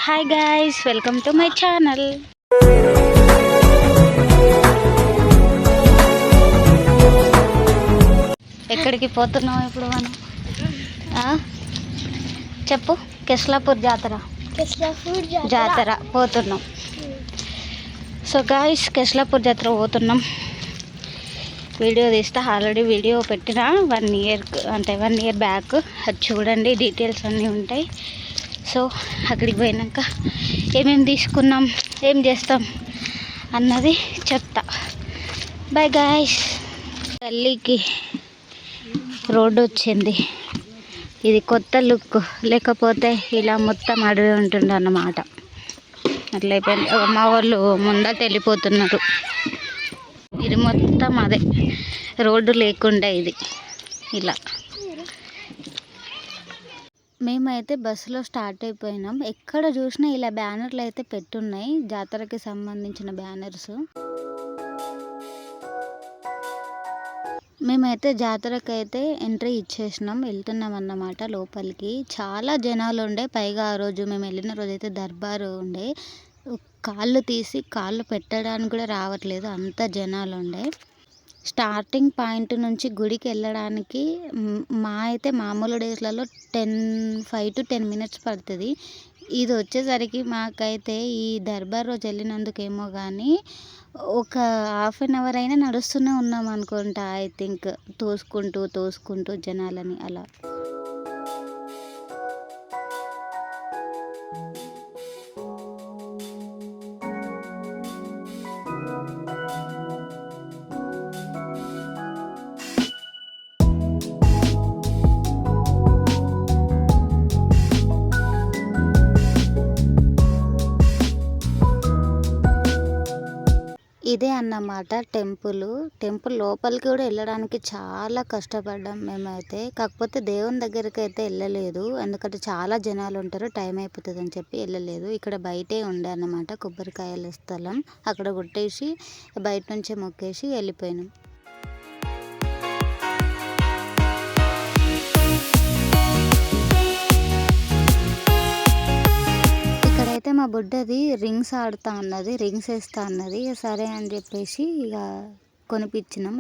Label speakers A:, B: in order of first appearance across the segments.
A: Hi guys, welcome to my channel. ఎక్కడికి పోతున్నాం ఇప్పుడు మనం? చెప్పు. కెస్లాపూర్ జాతర పోతున్నాం. సో గైస్, కెస్లాపూర్ జాతర పోతున్నాం. వీడియో తీస్తే ఆల్రెడీ వీడియో పెట్టిన 1 ఇయర్ బ్యాక్. అది చూడండి, డీటెయిల్స్ అన్నీ ఉంటాయి. సో అక్కడికి పోయినాక ఏమేమి తీసుకున్నాం, ఏం చేస్తాం అన్నది చెప్తా. Bye guys. గల్లీకి రోడ్డు వచ్చింది. ఇది కొత్త లుక్, లేకపోతే ఇలా మొత్తం అడవి ఉంటుండే అన్నమాట. అట్లయిపోయింది. మా వాళ్ళు ముందట వెళ్ళిపోతున్నారు. ఇది మొత్తం అదే, రోడ్డు లేకుండా ఇది ఇలా. మేమైతే బస్సులో స్టార్ట్ అయిపోయినాం. ఎక్కడ చూసినా ఇలా బ్యానర్లు అయితే పెట్టున్నాయి, జాతరకి సంబంధించిన బ్యానర్స్. మేమైతే జాతరకి అయితే ఎంట్రీ ఇచ్చేసినాం, వెళ్తున్నాం అన్నమాట లోపలికి. చాలా జనాలు ఉండే. పైగా ఆ రోజు మేము వెళ్ళిన రోజు అయితే దర్బారు ఉండే. కాళ్ళు తీసి కాళ్ళు పెట్టడానికి కూడా రావట్లేదు, అంత జనాలు ఉండే. స్టార్టింగ్ పాయింట్ నుంచి గుడికి వెళ్ళడానికి అయితే మామూలు డేస్లలో 5 to 10 minutes పడుతుంది. ఇది వచ్చేసరికి మాకైతే ఈ దర్బార్ రోజు వెళ్ళినందుకేమో కానీ ఒక 1/2 hour అయినా నడుస్తూనే ఉన్నాం అనుకుంటా. ఐ థింక్ తోసుకుంటూ జనాలని అలా. ఇదే అన్నమాట టెంపుల్ లోపలికి కూడా వెళ్ళడానికి చాలా కష్టపడ్డాం మేమైతే. కాకపోతే దేవుని దగ్గరికి అయితే వెళ్ళలేదు, ఎందుకంటే చాలా జనాలు ఉంటారు, టైం అయిపోతుంది అని చెప్పి వెళ్ళలేదు. ఇక్కడ బయటే ఉండే అన్నమాట కొబ్బరికాయల స్థలం. అక్కడ కొట్టేసి బయట నుంచే మొక్కేసి వెళ్ళిపోయినాం. అయితే మా బుడ్డది రింగ్స్ ఆడుతా అన్నది, రింగ్స్ వేస్తా అన్నది. సరే అని చెప్పేసి ఇక కొనిపించినాం.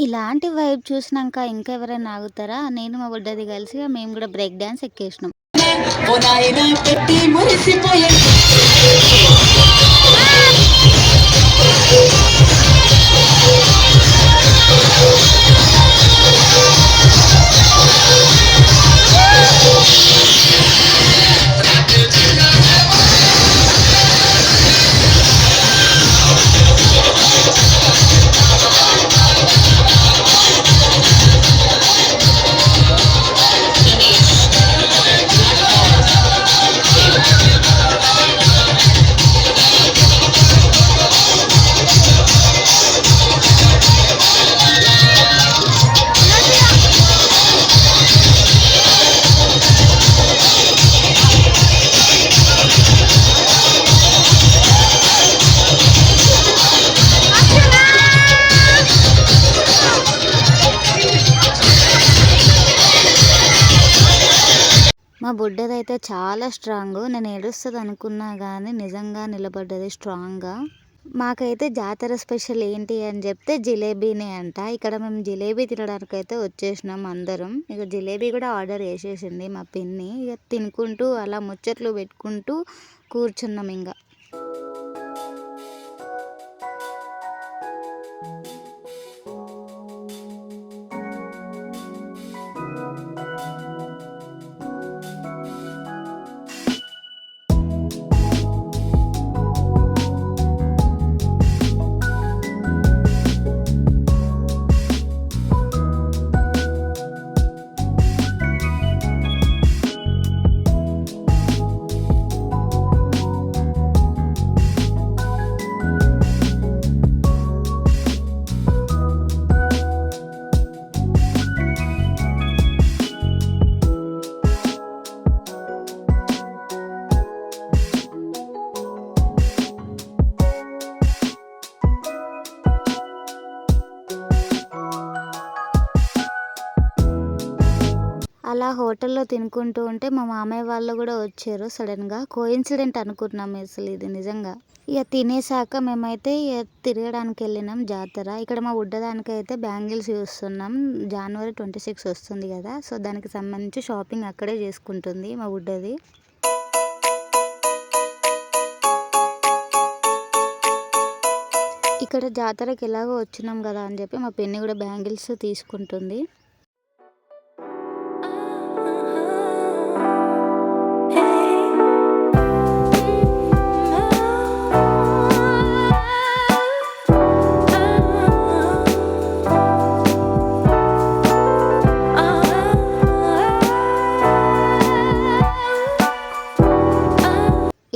A: ఇలాంటి వైబ్ చూసినాక ఇంకా ఎవరైనా ఆగుతారా? నేను మా బుడ్డది కలిసి మేము కూడా బ్రేక్ డ్యాన్స్ ఎక్కేసినాం. మా బుడ్డదైతే చాలా స్ట్రాంగ్. నేను ఏడుస్తుంది అనుకున్నా కానీ నిజంగా నిలబడ్డది స్ట్రాంగ్గా. మాకైతే జాతర స్పెషల్ ఏంటి అని చెప్తే జిలేబీనే అంట. ఇక్కడ మేము జిలేబీ తినడానికైతే వచ్చేసినాం అందరం. ఇక జిలేబీ కూడా ఆర్డర్ చేసేసింది మా పిన్ని. ఇక తినుకుంటూ అలా ముచ్చట్లు పెట్టుకుంటూ కూర్చున్నాం ఇంకా. అలా హోటల్లో తినుకుంటూ ఉంటే మా మామయ్య వాళ్ళు కూడా వచ్చారు సడన్గా. కోఇన్సిడెంట్ అనుకున్నాం అసలు ఇది నిజంగా. ఇక తినేసాక మేమైతే తిరగడానికి వెళ్ళినాం జాతర. ఇక్కడ మా బుడ్డదానికైతే బ్యాంగిల్స్ చూస్తున్నాం. January 26 వస్తుంది కదా, సో దానికి సంబంధించి షాపింగ్ అక్కడే చేసుకుంటుంది మా బుడ్డది. ఇక్కడ జాతరకి ఎలాగో వచ్చినాం కదా అని చెప్పి మా పిన్ని కూడా బ్యాంగిల్స్ తీసుకుంటుంది.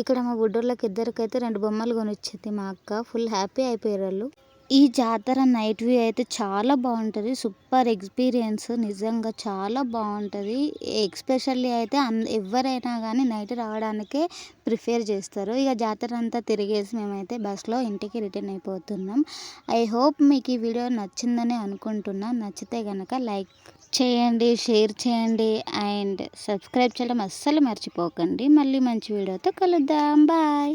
A: ఇక్కడ మా బుడ్డోళ్ళకి ఇద్దరికైతే 2 బొమ్మలు కొనిచ్చింది మా అక్క. ఫుల్ హ్యాపీ అయిపోయారు వాళ్ళు. ఈ జాతర నైట్ వ్యూ అయితే చాలా బాగుంటుంది. సూపర్ ఎక్స్పీరియన్స్, నిజంగా చాలా బాగుంటుంది. ఎస్పెషల్లీ అయితే ఎవరైనా కానీ నైట్ రావడానికే ప్రిఫర్ చేస్తారు. ఇక జాతర అంతా తిరిగేసి మేమైతే బస్లో ఇంటికి రిటర్న్ అయిపోతున్నాం. ఐ హోప్ మీకు ఈ వీడియో నచ్చిందని అనుకుంటున్నా. నచ్చితే కనుక లైక్ చేయండి, షేర్ చేయండి అండ్ సబ్స్క్రైబ్ చేయడం అస్సలు మర్చిపోకండి. మళ్ళీ మంచి వీడియోతో కలుద్దాం. బాయ్.